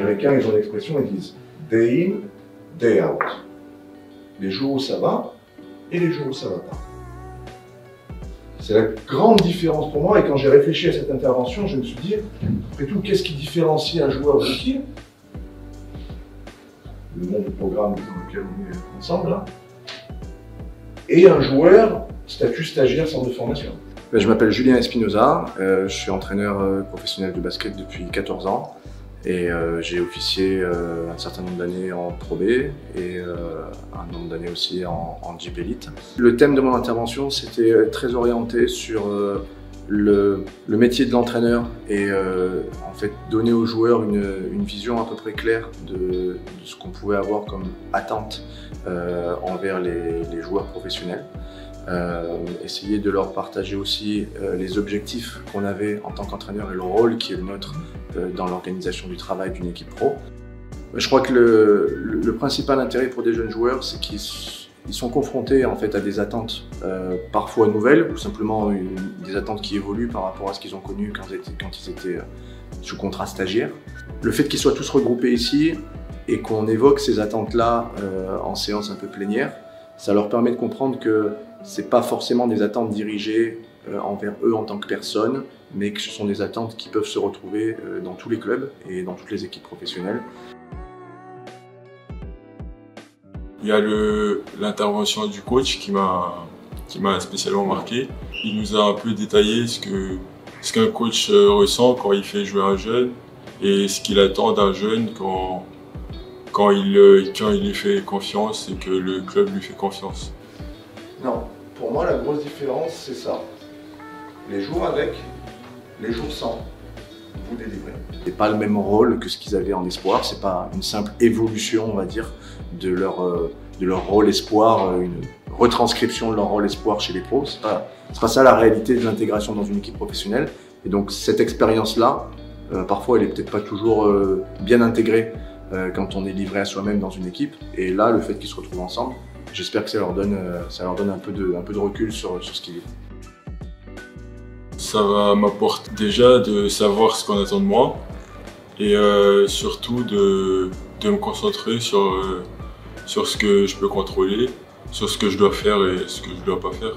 Américains, ils ont l'expression, ils disent day in, day out. Les jours où ça va et les jours où ça va pas. C'est la grande différence pour moi, et quand j'ai réfléchi à cette intervention, je me suis dit, après tout, qu'est-ce qui différencie un joueur rookie, le nom du programme dans lequel on est ensemble, là, et un joueur statut stagiaire centre de formation? Je m'appelle Julien Espinosa, je suis entraîneur professionnel de basket depuis 14 ans et j'ai officié un certain nombre d'années en Pro B et un nombre d'années aussi en Jeep Elite. Le thème de mon intervention, c'était très orienté sur le métier de l'entraîneur et en fait donner aux joueurs une vision à peu près claire de ce qu'on pouvait avoir comme attente envers les joueurs professionnels. Essayer de leur partager aussi les objectifs qu'on avait en tant qu'entraîneur et le rôle qui est le nôtre dans l'organisation du travail d'une équipe pro. Je crois que le principal intérêt pour des jeunes joueurs, c'est qu'ils sont confrontés en fait à des attentes parfois nouvelles ou simplement des attentes qui évoluent par rapport à ce qu'ils ont connu quand ils étaient sous contrat stagiaire. Le fait qu'ils soient tous regroupés ici et qu'on évoque ces attentes-là en séance un peu plénière, ça leur permet de comprendre que c'est pas forcément des attentes dirigées envers eux en tant que personnes, mais que ce sont des attentes qui peuvent se retrouver dans tous les clubs et dans toutes les équipes professionnelles. Il y a l'intervention du coach qui m'a spécialement marqué. Il nous a un peu détaillé ce qu'un coach ressent quand il fait jouer un jeune et ce qu'il attend d'un jeune quand il lui fait confiance et que le club lui fait confiance. Non, pour moi la grosse différence c'est ça. Les jours avec, les jours sans, vous délivrez. C'est pas le même rôle que ce qu'ils avaient en espoir, c'est pas une simple évolution, on va dire, de leur rôle espoir, une retranscription de leur rôle espoir chez les pros. C'est pas ça la réalité de l'intégration dans une équipe professionnelle. Et donc cette expérience-là, parfois elle est peut-être pas toujours bien intégrée quand on est livré à soi-même dans une équipe. Et là, le fait qu'ils se retrouvent ensemble, j'espère que ça leur donne un peu de recul sur ce qu'ils vivent. Ça va m'apporter déjà de savoir ce qu'on attend de moi et surtout de me concentrer sur ce que je peux contrôler, sur ce que je dois faire et ce que je ne dois pas faire.